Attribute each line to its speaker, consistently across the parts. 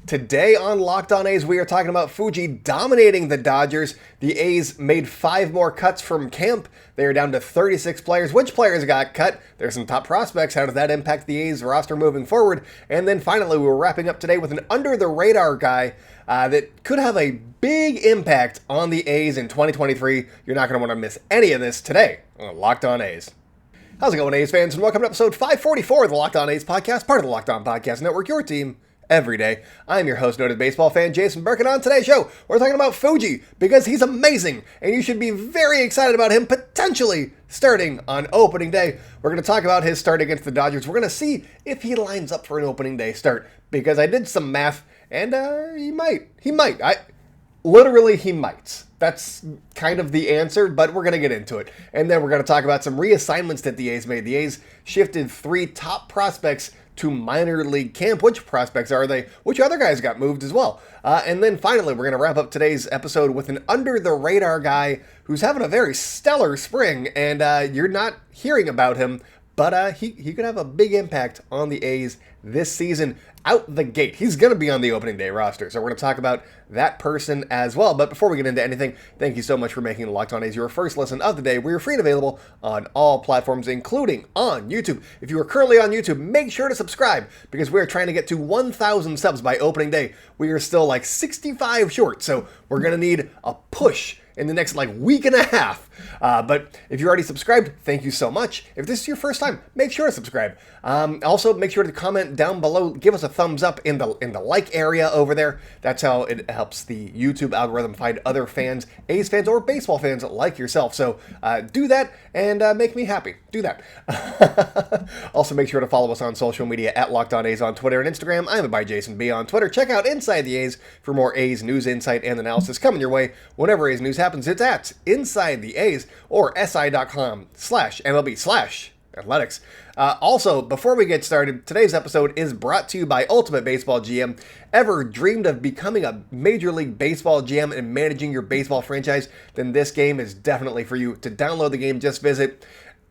Speaker 1: Today on Locked On A's, we are talking about Fuji dominating the Dodgers. The A's made 5 more cuts from camp. They are down to 36 players. Which players got cut? There's some top prospects. How does that impact the A's roster moving forward? And then finally, we're wrapping up today with an under-the-radar guy that could have a big impact on the A's in 2023. You're not going to want to miss any of this today on Locked On A's. How's it going, A's fans? And welcome to episode 544 of the Locked On A's podcast, part of the Locked On Podcast Network, your team every day. I'm your host, noted baseball fan Jason Burke, and on today's show, we're talking about Fuji because he's amazing, and you should be very excited about him potentially starting on opening day. We're going to talk about his start against the Dodgers. We're going to see if he lines up for an opening day start because I did some math, and he might. He might. That's kind of the answer, but we're going to get into it. And then we're going to talk about some reassignments that the A's made. The A's shifted 3 top prospects to minor league camp. Which prospects are they? Which other guys got moved as well? And then finally, we're going to wrap up today's episode with an under-the-radar guy who's having a very stellar spring, and you're not hearing about him, but he could have a big impact on the A's this season out the gate. He's going to be on the opening day roster, so we're going to talk about that person as well. But before we get into anything, thank you so much for making Locked On A's your first listen of the day. We're free and available on all platforms, including on YouTube. If you are currently on YouTube, make sure to subscribe because we're trying to get to 1,000 subs by opening day. We are still like 65 short, so we're going to need a push in the next week and a half. But if you're already subscribed, thank you so much. If this is your first time, make sure to subscribe. Also, make sure to comment down below. Give us a thumbs up in the like area over there. That's how it helps the YouTube algorithm find other fans, A's fans, or baseball fans like yourself. So do that and make me happy. Do that. Also, make sure to follow us on social media at Locked On A's on Twitter and Instagram. I'm by Jason B on Twitter. Check out Inside the A's for more A's news, insight, and analysis coming your way whenever A's news happens. It's at Inside the A's or si.com/MLB/athletics. Also, before we get started, today's episode is brought to you by Ultimate Baseball GM. Ever dreamed of becoming a Major League Baseball GM and managing your baseball franchise? Then this game is definitely for you. To download the game, just visit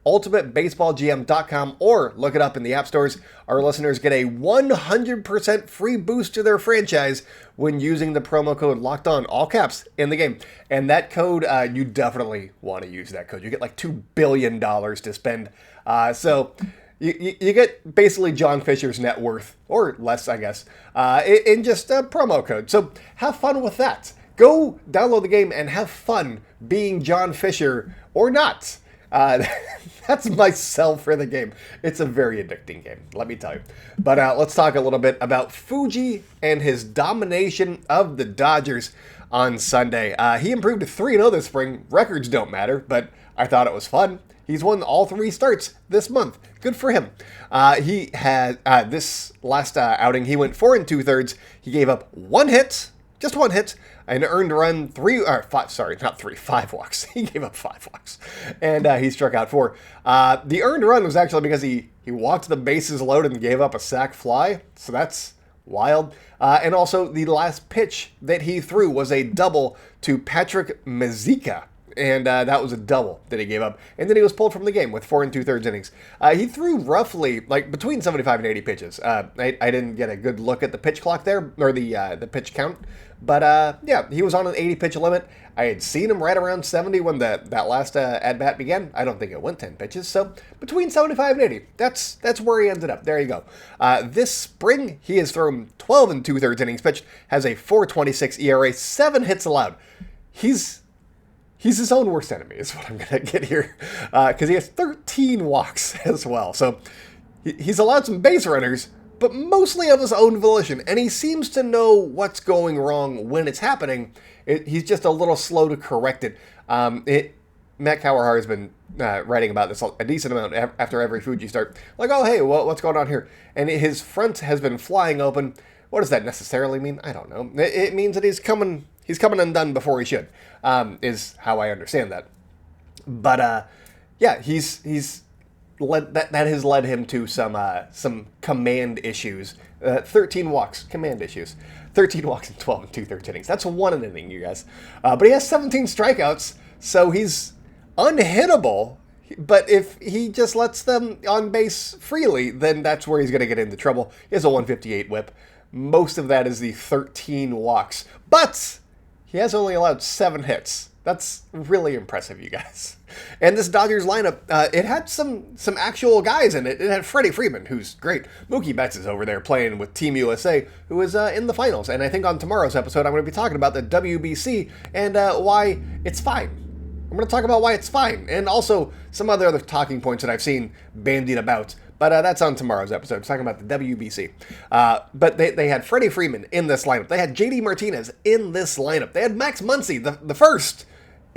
Speaker 1: ultimatebaseballgm.com or look it up in the app stores. Our listeners get a 100% free boost to their franchise when using the promo code Locked On, all caps, in the game. And that code, you definitely want to use that code. You get like $2 billion to spend. So you get basically John Fisher's net worth, or less, I guess, in just a promo code. So have fun with that. Go download the game and have fun being John Fisher or not. That's my sell for the game. It's a very addicting game, let me tell you. But let's talk a little bit about Fuji and his domination of the Dodgers on Sunday. He improved to 3-0 this spring. Records don't matter, but I thought it was fun. He's won all 3 starts this month. Good for him. He had this last outing, he went 4 2/3. He gave up 1 hit. Just 1 hit, an earned run, 5 walks. He gave up 5 walks, and he struck out 4. The earned run was actually because he walked the bases loaded and gave up a sac fly, so that's wild. And also, the last pitch that he threw was a double to Patrick Mazeika, and that was a double that he gave up. And then he was pulled from the game with 4 2/3 innings. He threw roughly between 75 and 80 pitches. I didn't get a good look at the pitch clock there, or the pitch count. But yeah, he was on an 80 pitch limit. I had seen him right around 70 when that last at-bat began. I don't think it went 10 pitches. So between 75 and 80, that's where he ended up. There you go. This spring, he has thrown 12 2/3 innings pitched, has a 4.26 ERA, 7 hits allowed. He's his own worst enemy is what I'm going to get here, because he has 13 walks as well. So he's allowed some base runners, but mostly of his own volition, and he seems to know what's going wrong when it's happening. He's just a little slow to correct it. Matt Kawahara has been writing about this a decent amount after every Fuji start. Like, oh, hey, what's going on here? And his front has been flying open. What does that necessarily mean? I don't know. It means that he's coming undone before he should, is how I understand that. But, yeah, he's that has led him to some command issues. 13 walks, command issues. 13 walks in 12 2/3 innings. That's 1 an inning, you guys. But he has 17 strikeouts, so he's unhittable. But if he just lets them on base freely, then that's where he's going to get into trouble. He has a 158 whip. most of that is the 13 walks. But he has only allowed 7 hits. That's really impressive, you guys. And this Dodgers lineup, it had some actual guys in it. It had Freddie Freeman, who's great. Mookie Betts is over there playing with Team USA, who is in the finals. And I think on tomorrow's episode, I'm going to be talking about the WBC and why it's fine. I'm going to talk about why it's fine, and also some other talking points that I've seen bandied about. But that's on tomorrow's episode, talking about the WBC. But they had Freddie Freeman in this lineup. They had JD Martinez in this lineup. They had Max Muncy, the first,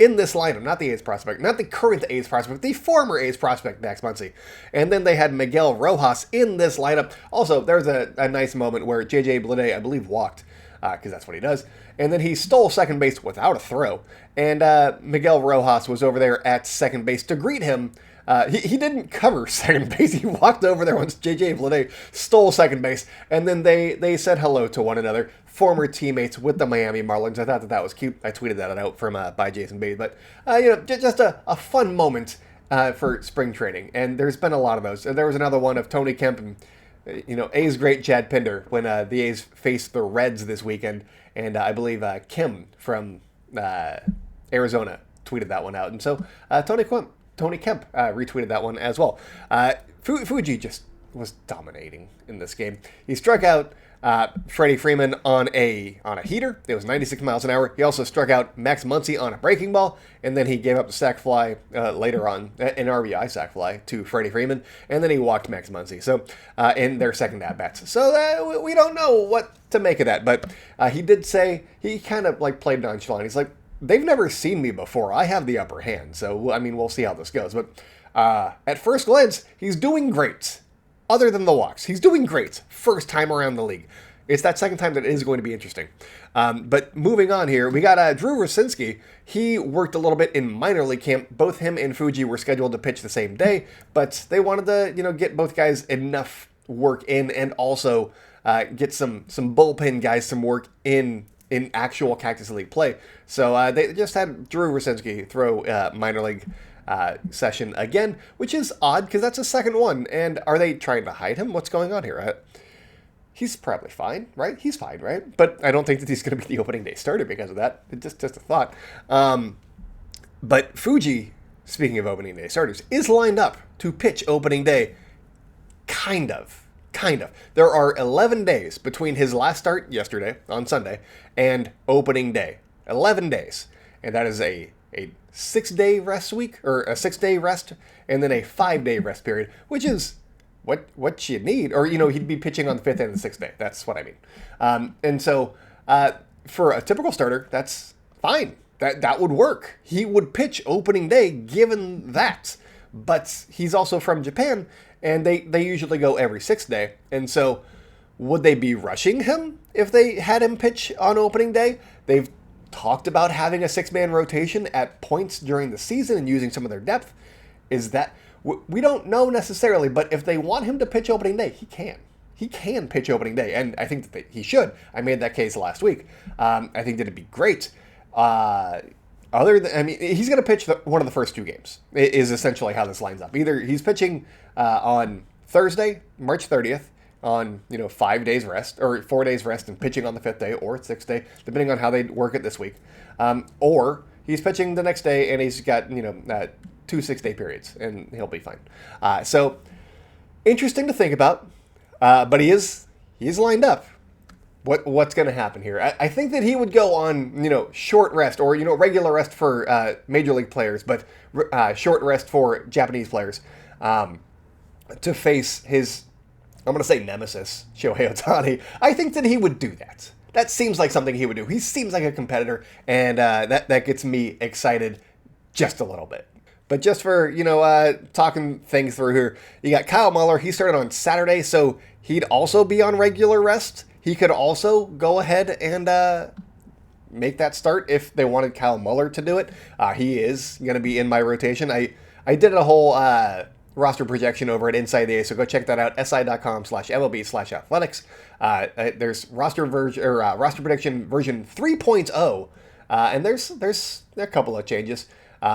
Speaker 1: in this lineup. Not the A's prospect, not the current A's prospect, the former A's prospect, Max Muncy. And then they had Miguel Rojas in this lineup. Also, there's a nice moment where JJ Bleday, I believe, walked, because that's what he does. And then he stole second base without a throw. And Miguel Rojas was over there at second base to greet him. He didn't cover second base. He walked over there once JJ Bleday stole second base. And then they said hello to one another, former teammates with the Miami Marlins. I thought that was cute. I tweeted that out from by Jason Bates. But, just a fun moment for spring training. And there's been a lot of those. And there was another one of Tony Kemp and A's great Chad Pinder when the A's faced the Reds this weekend. And I believe Kim from Arizona tweeted that one out. And so Tony Kemp retweeted that one as well. Fuji just was dominating in this game. He struck out Freddie Freeman on a heater. It was 96 miles an hour. He also struck out Max Muncy on a breaking ball, and then he gave up the sac fly later on, an RBI sac fly to Freddie Freeman, and then he walked Max Muncy. So in their second at bats. So we don't know what to make of that, but he did say he kind of played nonchalant. He's like, they've never seen me before. I have the upper hand. So we'll see how this goes. But at first glance, he's doing great. Other than the walks, he's doing great. First time around the league. It's that second time that it is going to be interesting. But moving on here, we got Drew Rosinski. He worked a little bit in minor league camp. Both him and Fuji were scheduled to pitch the same day, but they wanted to, get both guys enough work in and also get some bullpen guys some work in actual Cactus League play. So they just had Drew Rosinski throw minor league session again, which is odd because that's a second one. And are they trying to hide him? What's going on here? He's probably fine, right? He's fine, right? But I don't think that he's going to be the opening day starter because of that. It's just a thought. But Fuji, speaking of opening day starters, is lined up to pitch opening day. Kind of. There are 11 days between his last start yesterday on Sunday and opening day. 11 days. And that is a 6-day rest week, or a 6-day rest, and then a 5-day rest period, which is what you need. Or, he'd be pitching on the 5th and the 6th day. That's what I mean. And so for a typical starter, that's fine. That would work. He would pitch opening day given that. But he's also from Japan, and they usually go every 6th day. And so would they be rushing him if they had him pitch on opening day? They've talked about having a 6-man rotation at points during the season and using some of their depth. Is that... We don't know necessarily, but if they want him to pitch opening day, he can. He can pitch opening day, and I think that he should. I made that case last week. I think that it'd be great. He's going to pitch one of the first 2 games, is essentially how this lines up. Either he's pitching on Thursday, March 30th, on 5 days rest, or 4 days rest, and pitching on the 5th day or 6th day, depending on how they work it this week. Or he's pitching the next day, and he's got 2 6-day periods, and he'll be fine. So interesting to think about, but he's lined up. What's going to happen here? I think that he would go on short rest, or regular rest for major league players, but short rest for Japanese players to face his, I'm going to say nemesis, Shohei Ohtani. I think that he would do that. That seems like something he would do. He seems like a competitor, and that gets me excited just a little bit. But just for, talking things through here, you got Kyle Muller. He started on Saturday, so he'd also be on regular rest. He could also go ahead and make that start if they wanted Kyle Muller to do it. He is going to be in my rotation. I did a whole roster projection over at Inside the A's, so go check that out, si.com/MLB/athletics. There's roster prediction version 3.0, and there's a couple of changes.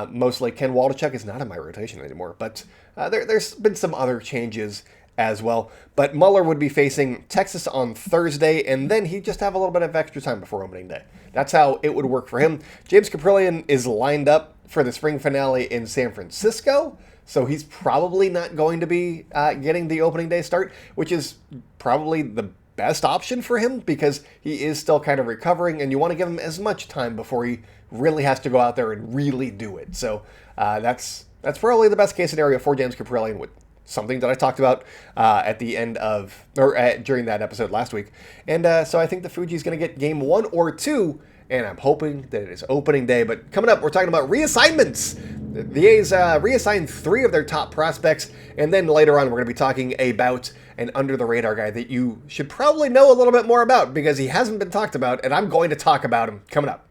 Speaker 1: Mostly Ken Waldichuk is not in my rotation anymore, but there's been some other changes as well. But Muller would be facing Texas on Thursday, and then he'd just have a little bit of extra time before opening day. That's how it would work for him. James Kaprielian is lined up for the spring finale in San Francisco, so he's probably not going to be getting the opening day start, which is probably the best option for him because he is still kind of recovering, and you want to give him as much time before he really has to go out there and really do it. So that's probably the best case scenario for James Kaprielian, with something that I talked about at the end of, or during that episode last week. And so I think the Fuji is going to get game 1 or 2, and I'm hoping that it is opening day. But coming up, we're talking about reassignments. The A's reassigned 3 of their top prospects, and then later on we're going to be talking about an under-the-radar guy that you should probably know a little bit more about because he hasn't been talked about, and I'm going to talk about him coming up.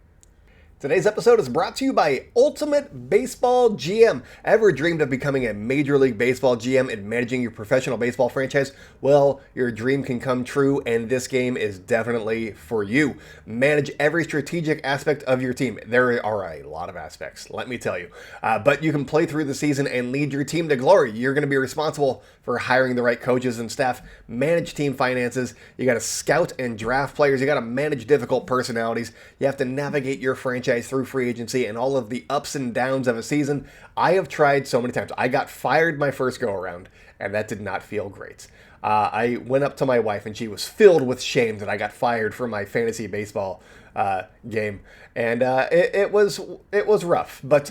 Speaker 1: Today's episode is brought to you by Ultimate Baseball GM. Ever dreamed of becoming a Major League Baseball GM and managing your professional baseball franchise? Well, your dream can come true, and this game is definitely for you. Manage every strategic aspect of your team. There are a lot of aspects, let me tell you. But you can play through the season and lead your team to glory. You're going to be responsible for hiring the right coaches and staff, manage team finances. You got to scout and draft players. You got to manage difficult personalities. You have to navigate your franchise through free agency and all of the ups and downs of a season. I have tried so many times. I got fired my first go around, and that did not feel great. I went up to my wife, and she was filled with shame that I got fired from my fantasy baseball game, and it was rough. But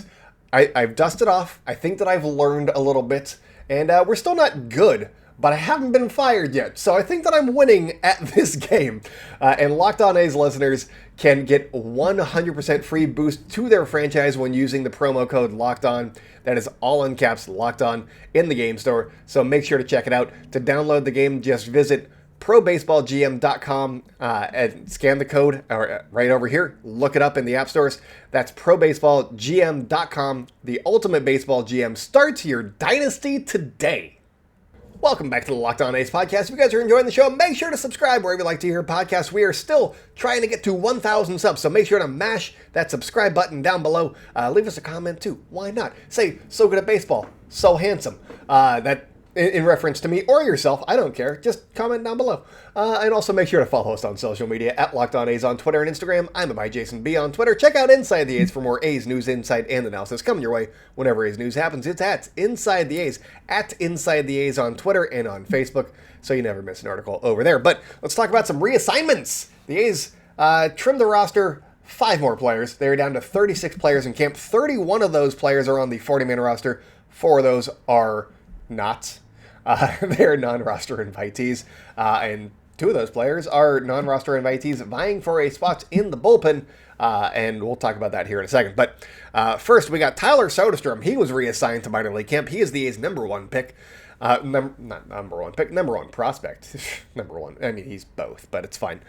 Speaker 1: I've dusted off. I think that I've learned a little bit, and we're still not good, but I haven't been fired yet. So I think that I'm winning at this game. And Locked On A's listeners can get 100% free boost to their franchise when using the promo code Locked On. That is all in caps, Locked On, in the game store. So make sure to check it out. To download the game, just visit probaseballgm.com and scan the code right over here. Look it up in the app stores. That's probaseballgm.com. The Ultimate Baseball GM. Start your dynasty today. Welcome back to the Locked On A's podcast. If you guys are enjoying the show, make sure to subscribe wherever you like to hear podcasts. We are still trying to get to 1,000 subs, so make sure to mash that subscribe button down below. Leave us a comment too. Why not? Say, so good at baseball, so handsome. That in reference to me or yourself, I don't care. Just comment down below. And also make sure to follow us on social media at Locked On A's on Twitter and Instagram. I'm at @JasonB on Twitter. Check out Inside the A's for more A's news, insight, and analysis coming your way whenever A's news happens. It's at Inside the A's, at Inside the A's on Twitter and on Facebook, so you never miss an article over there. But let's talk about some reassignments. The A's trimmed the roster 5 more players. They're down to 36 players in camp. 31 of those players are on the 40-man roster. 4 of those are not. They're non-roster invitees, and 2 of those players are non-roster invitees vying for a spot in the bullpen, and we'll talk about that here in a second. But first, we got Tyler Soderstrom. He was reassigned to minor league camp. He is the A's number 1 pick. Not number 1 pick, number 1 prospect. Number 1. I mean, he's both, but it's fine.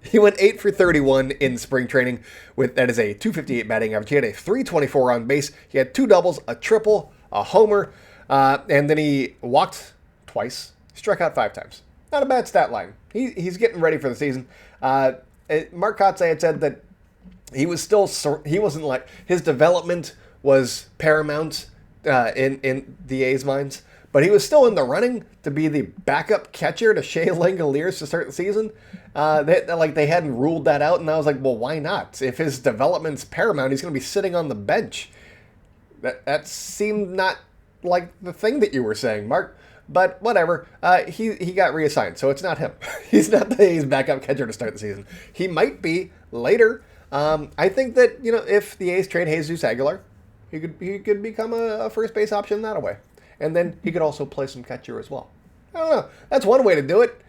Speaker 1: He went 8 for 31 in spring training. That is a .258 batting average. He had a .324 on base. He had 2 doubles, a triple, a homer. And then he walked twice, struck out 5 times. Not a bad stat line. He's getting ready for the season. Mark Kotze had said that he wasn't like, his development was paramount in the A's minds, but he was still in the running to be the backup catcher to Shea Langoliers to start the season. They hadn't ruled that out, and I was like, well, why not? If his development's paramount, he's going to be sitting on the bench. That seemed not like the thing that you were saying, Mark, but whatever. He got reassigned, so it's not him. He's not the A's backup catcher to start the season. He might be later. I think that, if the A's trade Jesus Aguilar, he could become a first base option that way, and then he could also play some catcher as well. I don't know. That's one way to do it.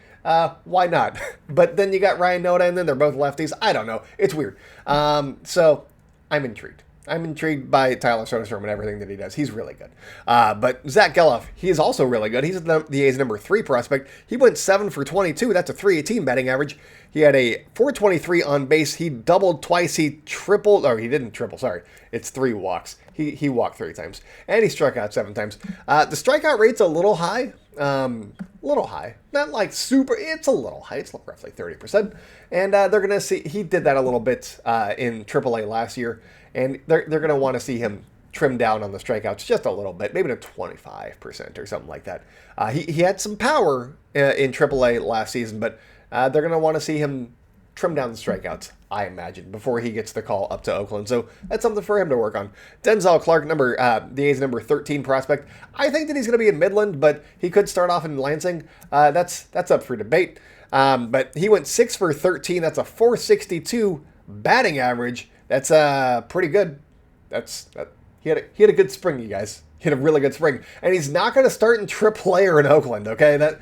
Speaker 1: Why not? But then you got Ryan Noda, and then they're both lefties. I don't know. It's weird. So I'm intrigued. I'm intrigued by Tyler Soderstrom and everything that he does. He's really good. But Zach Galoff, he is also really good. He's the A's number 3 prospect. He went 7 for 22. That's a .318 batting average. He had a .423 on base. He doubled twice. He tripled, or he didn't triple, sorry. It's 3 walks. He walked 3 times. And he struck out 7 times. The strikeout rate's a little high. Not like super, it's a little high. It's roughly 30%. And they're going to see, he did that a little bit in AAA last year. And they're going to want to see him trim down on the strikeouts just a little bit, maybe to 25% or something like that. He had some power in AAA last season, but they're going to want to see him trim down the strikeouts, I imagine, before he gets the call up to Oakland. So that's something for him to work on. Denzel Clark, the A's number 13 prospect. I think that he's going to be in Midland, but he could start off in Lansing. That's up for debate. But he went 6 for 13. That's a 462 batting average. That's pretty good. He had a good spring, you guys. He had a really good spring. And he's not going to start in AAA or in Oakland, okay? That's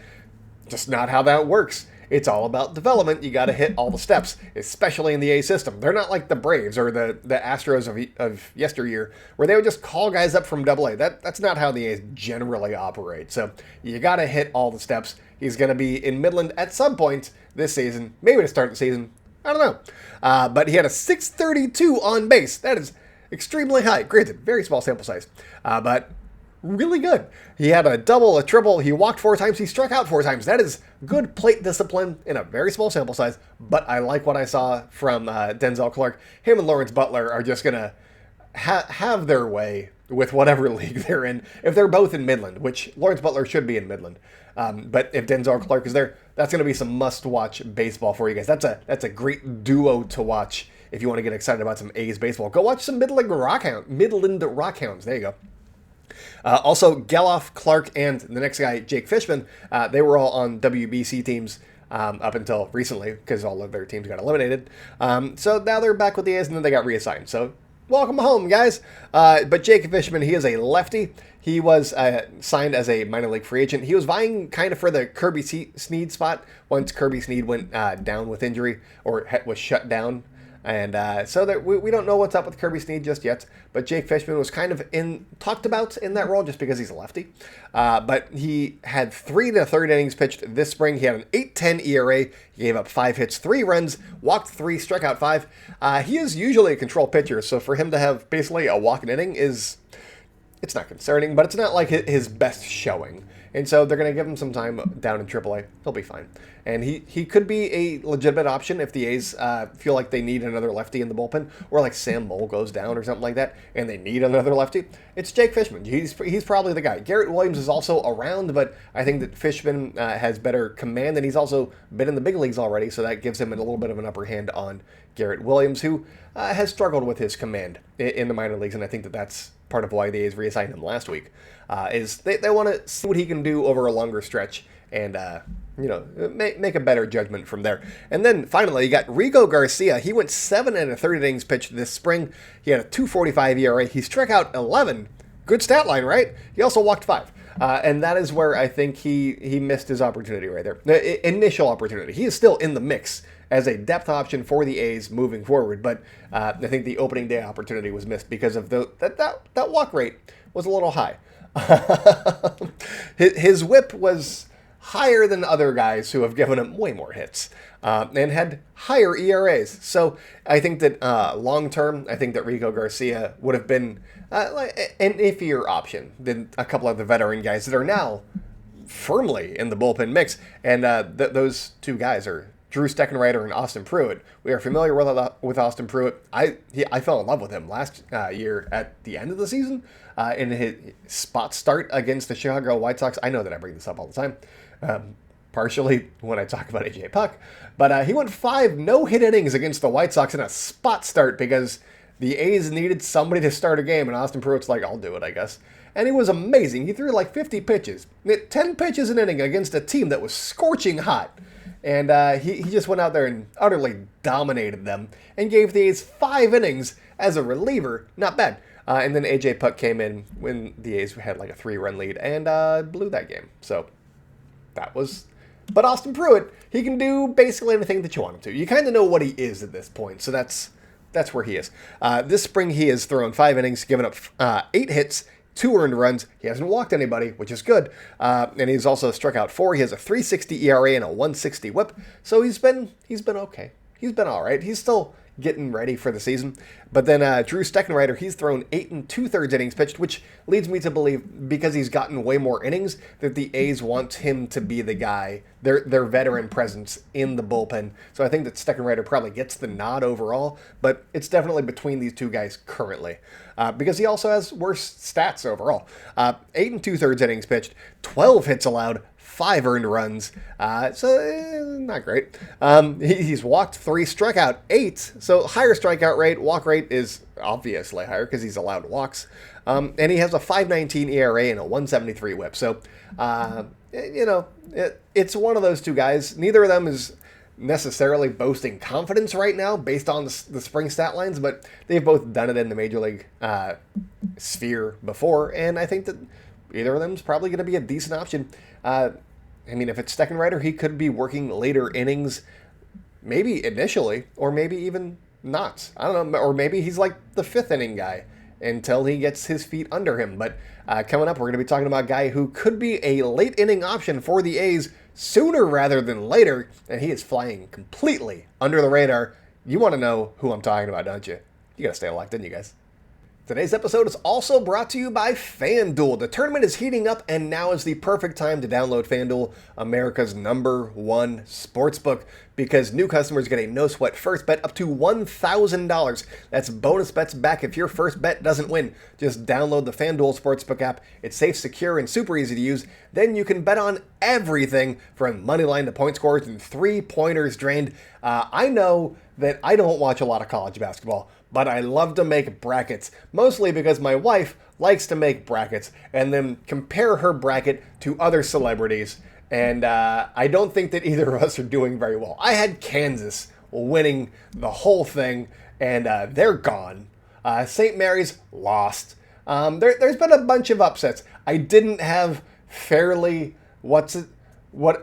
Speaker 1: just not how that works. It's all about development. You got to hit all the steps, especially in the A system. They're not like the Braves or the Astros of yesteryear, where they would just call guys up from AA. That's not how the A's generally operate. So you got to hit all the steps. He's going to be in Midland at some point this season, maybe to start the season. I don't know. But he had a 632 on base. That is extremely high. Granted, very small sample size, but really good. He had a double, a triple. He walked 4 times. He struck out 4 times. That is good plate discipline in a very small sample size, but I like what I saw from Denzel Clark. Him and Lawrence Butler are just going to have their way with whatever league they're in. If they're both in Midland, which Lawrence Butler should be in Midland, but if Denzel Clark is there, that's going to be some must-watch baseball for you guys. That's a great duo to watch if you want to get excited about some A's baseball. Go watch some Midland Rockhounds. There you go. Also, Galoff, Clark, and the next guy, Jake Fishman, they were all on WBC teams up until recently because all of their teams got eliminated. So now they're back with the A's, and then they got reassigned. So welcome home, guys. But Jake Fishman, he is a lefty. He was signed as a minor league free agent. He was vying kind of for the Kirby Snead spot once Kirby Snead went down with injury or was shut down. And so that we don't know what's up with Kirby Snead just yet, but Jake Fishman was kind of talked about in that role just because he's a lefty. But he had 3 1/3 innings pitched this spring. He had an 8.10 ERA. He gave up 5 hits, 3 runs, walked 3, struck out 5. He is usually a control pitcher, so for him to have basically a walk an inning it's not concerning, but it's not like his best showing. And so they're going to give him some time down in AAA. He'll be fine. And he could be a legitimate option if the A's feel like they need another lefty in the bullpen, or like Sam Moll goes down or something like that, and they need another lefty. It's Jake Fishman. He's probably the guy. Garrett Williams is also around, but I think that Fishman has better command, and he's also been in the big leagues already, so that gives him a little bit of an upper hand on Garrett Williams, who has struggled with his command in the minor leagues, and I think that that's part of why the A's reassigned him last week, is they want to see what he can do over a longer stretch and, make a better judgment from there. And then finally, you got Rico Garcia. He went 7 1/3 innings pitched this spring. He had a 2.45 ERA. He struck out 11. Good stat line, right? He also walked 5. And that is where I think he missed his opportunity right there. The initial opportunity. He is still in the mix as a depth option for the A's moving forward, but I think the opening day opportunity was missed because of that walk rate was a little high. His whip was higher than other guys who have given him way more hits and had higher ERAs. So I think that long term, I think that Rico Garcia would have been like an iffier option than a couple of the veteran guys that are now firmly in the bullpen mix. And those two guys are Drew Steckenrider and Austin Pruitt. We are familiar with Austin Pruitt. I fell in love with him last year at the end of the season in his spot start against the Chicago White Sox. I know that I bring this up all the time, partially when I talk about AJ Puck, but he went 5 no-hit innings against the White Sox in a spot start because the A's needed somebody to start a game, and Austin Pruitt's like, I'll do it, I guess. And he was amazing. He threw like 50 pitches, 10 pitches an inning against a team that was scorching hot. And he just went out there and utterly dominated them and gave the A's 5 innings as a reliever. Not bad. And then A.J. Puck came in when the A's had like a 3-run lead and blew that game. So that was... But Austin Pruitt, he can do basically anything that you want him to. You kind of know what he is at this point, so that's where he is. This spring he has thrown 5 innings, given up 8 hits, 2 earned runs. He hasn't walked anybody, which is good. And he's also struck out 4. He has a 3.60 ERA and a 1.60 WHIP. So he's been okay. He's been all right. He's still getting ready for the season. But then Drew Steckenrider, he's thrown 8 2/3 innings pitched, which leads me to believe, because he's gotten way more innings, that the A's want him to be the guy, their veteran presence in the bullpen. So I think that Steckenrider probably gets the nod overall, but it's definitely between these two guys currently, because he also has worse stats overall. 8 2/3 innings pitched, 12 hits allowed, 5 earned runs, not great. He's walked 3, struck out 8, so higher strikeout rate. Walk rate is obviously higher because he's allowed walks. And he has a 5.19 ERA and a 1.73 WHIP. So, it's one of those two guys. Neither of them is necessarily boasting confidence right now based on the spring stat lines, but they've both done it in the major league sphere before, and I think that either of them is probably going to be a decent option. If it's Steckenrider, he could be working later innings, maybe initially, or maybe even not. I don't know, or maybe he's like the 5th inning guy until he gets his feet under him. But coming up, we're going to be talking about a guy who could be a late inning option for the A's sooner rather than later, and he is flying completely under the radar. You want to know who I'm talking about, don't you? You got to stay locked in, you guys. Today's episode is also brought to you by FanDuel. The tournament is heating up, and now is the perfect time to download FanDuel, America's #1 sportsbook, because new customers get a no-sweat first bet up to $1,000. That's bonus bets back if your first bet doesn't win. Just download the FanDuel Sportsbook app. It's safe, secure, and super easy to use. Then you can bet on everything from money line to point scores and three-pointers drained. I know that I don't watch a lot of college basketball, but I love to make brackets, mostly because my wife likes to make brackets and then compare her bracket to other celebrities, and I don't think that either of us are doing very well. I had Kansas winning the whole thing, and they're gone. St. Mary's lost. There's been a bunch of upsets. I didn't have Fairleigh,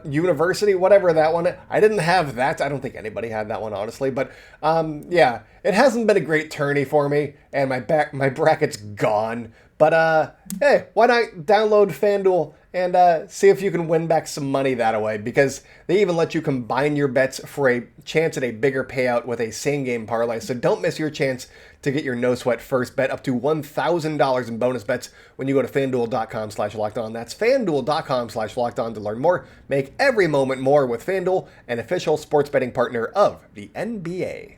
Speaker 1: University, whatever that one. I didn't have that. I don't think anybody had that one, honestly. But it hasn't been a great tourney for me, and my bracket's gone. But hey, why not download FanDuel and see if you can win back some money that way? Because they even let you combine your bets for a chance at a bigger payout with a same-game parlay. So don't miss your chance to get your no-sweat first bet up to $1,000 in bonus bets when you go to FanDuel.com/lockedon. That's FanDuel.com/lockedon to learn more. Make every moment more with FanDuel, an official sports betting partner of the NBA.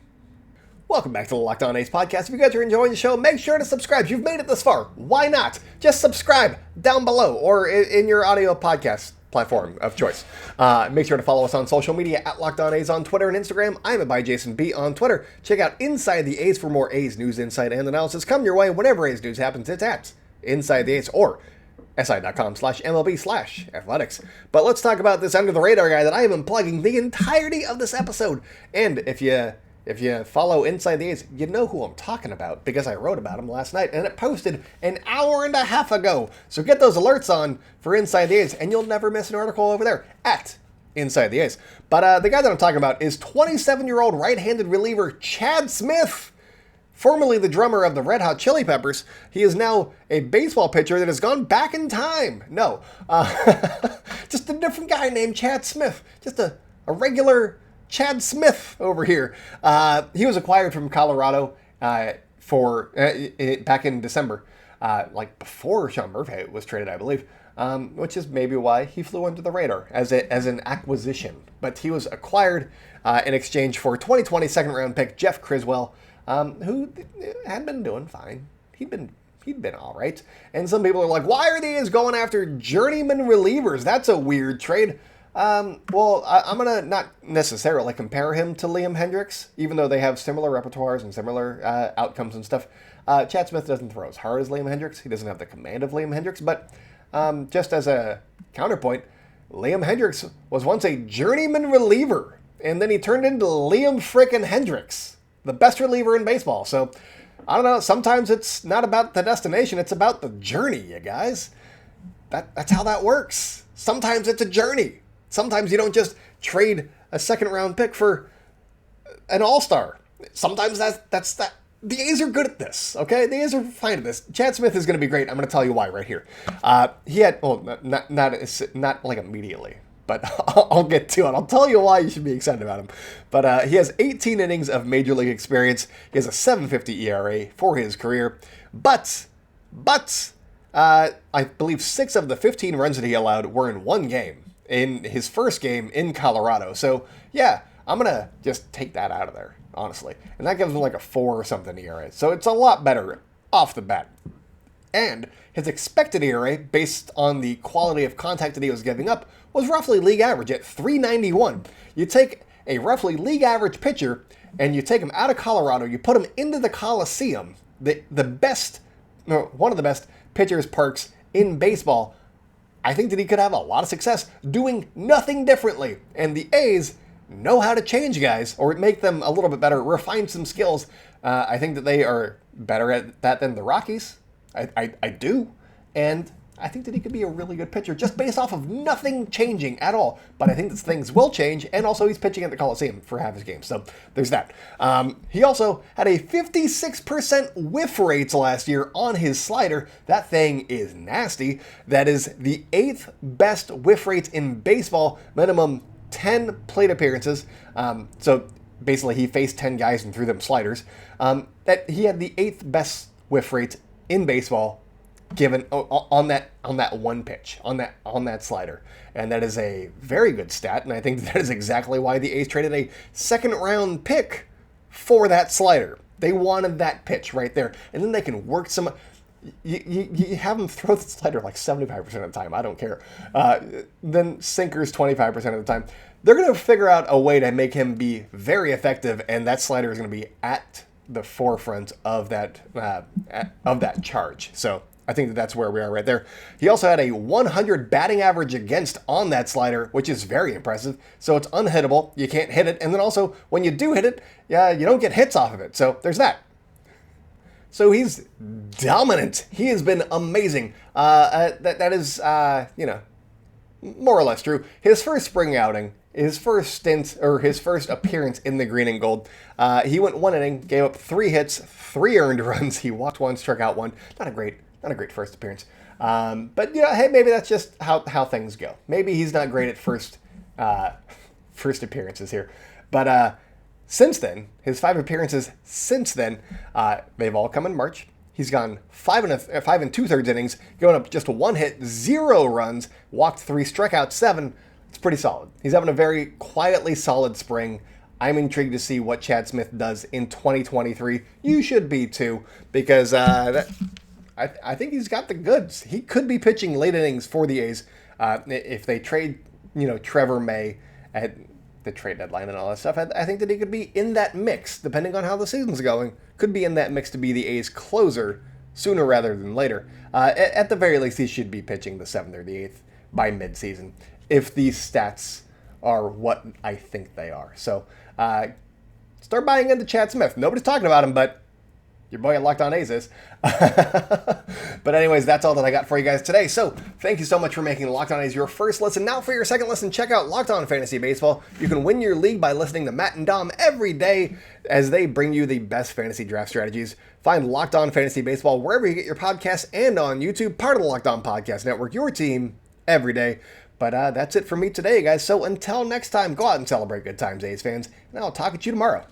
Speaker 1: Welcome back to the Locked On A's podcast. If you guys are enjoying the show, make sure to subscribe. If you've made it this far, why not? Just subscribe down below or in your audio podcast platform of choice. Make sure to follow us on social media at Locked On A's on Twitter and Instagram. I'm at @ByJasonB on Twitter. Check out Inside the A's for more A's news, insight, and analysis. Come your way whenever A's news happens. It's at Inside the A's or SI.com/MLB/athletics. But let's talk about this under the radar guy that I have been plugging the entirety of this episode. And if you follow Inside the A's, you know who I'm talking about because I wrote about him last night and it posted an hour and a half ago. So get those alerts on for Inside the A's and you'll never miss an article over there at Inside the A's. But the guy that I'm talking about is 27-year-old right-handed reliever Chad Smith, formerly the drummer of the Red Hot Chili Peppers. He is now a baseball pitcher that has gone back in time. No, just a different guy named Chad Smith. Just a regular Chad Smith over here. He was acquired from Colorado back in December, before Sean Murphy was traded, I believe, which is maybe why he flew under the radar as an acquisition. But he was acquired in exchange for 2020 second-round pick Jeff Criswell, who had been doing fine. He'd been all right. And some people are like, why are the A's going after journeyman relievers? That's a weird trade. I'm going to not necessarily compare him to Liam Hendriks, even though they have similar repertoires and similar outcomes and stuff. Chad Smith doesn't throw as hard as Liam Hendriks. He doesn't have the command of Liam Hendriks, but just as a counterpoint, Liam Hendriks was once a journeyman reliever, and then he turned into Liam frickin' Hendriks, the best reliever in baseball. So, I don't know, sometimes it's not about the destination, it's about the journey, you guys. That's how that works. Sometimes it's a journey. Sometimes you don't just trade a second-round pick for an all-star. Sometimes that's that. The A's are good at this, okay? The A's are fine at this. Chad Smith is going to be great. I'm going to tell you why right here. He had, not like immediately, but I'll get to it. I'll tell you why you should be excited about him. But he has 18 innings of Major League experience. He has a 7.50 ERA for his career. But I believe 6 of the 15 runs that he allowed were in one game, in his first game in Colorado. So, yeah, I'm going to just take that out of there, honestly. And that gives him like a 4 or something ERA. So it's a lot better off the bat. And his expected ERA, based on the quality of contact that he was giving up, was roughly league average at 3.91. You take a roughly league average pitcher, and you take him out of Colorado, you put him into the Coliseum, one of the best pitchers parks in baseball. I think that he could have a lot of success doing nothing differently. And the A's know how to change guys, or make them a little bit better, refine some skills. I think that they are better at that than the Rockies. I do. And I think that he could be a really good pitcher just based off of nothing changing at all. But I think that things will change, and also he's pitching at the Coliseum for half his game. So there's that. He also had a 56% whiff rates last year on his slider. That thing is nasty. That is the 8th best whiff rates in baseball, minimum 10 plate appearances. So basically he faced 10 guys and threw them sliders. That he had the 8th best whiff rate in baseball, given on that one pitch, on that slider. And that is a very good stat, and I think that is exactly why the A's traded a second-round pick for that slider. They wanted that pitch right there, and then they can work some. You have them throw the slider like 75% of the time. I don't care. Then sinkers 25% of the time. They're going to figure out a way to make him be very effective, and that slider is going to be at the forefront of that charge. So I think that that's where we are right there. He also had a 100 batting average against on that slider, which is very impressive. So it's unhittable. You can't hit it. And then also, when you do hit it, you don't get hits off of it. So there's that. So he's dominant. He has been amazing. That is, more or less true. His first spring outing, his first stint, or his first appearance in the green and gold, he went 1 inning, gave up 3 hits, 3 earned runs. He walked 1, struck out 1. Not a great first appearance. But hey, maybe that's just how things go. Maybe he's not great at first appearances here. But since then, his 5 appearances since then, they've all come in March. He's gone 5 2/3 innings, going up just 1 hit, 0 runs, walked 3, struck out 7. It's pretty solid. He's having a very quietly solid spring. I'm intrigued to see what Chad Smith does in 2023. You should be too, because I think he's got the goods. He could be pitching late innings for the A's if they trade, Trevor May at the trade deadline and all that stuff. I think that he could be in that mix, depending on how the season's going. Could be in that mix to be the A's closer sooner rather than later. At the very least, he should be pitching the 7th or the 8th by midseason, if these stats are what I think they are. So start buying into Chad Smith. Nobody's talking about him, but your boy at Locked On A's is. But anyways, that's all that I got for you guys today. So thank you so much for making Locked On A's your first listen. Now for your second listen, check out Locked On Fantasy Baseball. You can win your league by listening to Matt and Dom every day as they bring you the best fantasy draft strategies. Find Locked On Fantasy Baseball wherever you get your podcasts and on YouTube, part of the Locked On Podcast Network, your team every day. But that's it for me today, guys. So until next time, go out and celebrate good times, A's fans, and I'll talk at you tomorrow.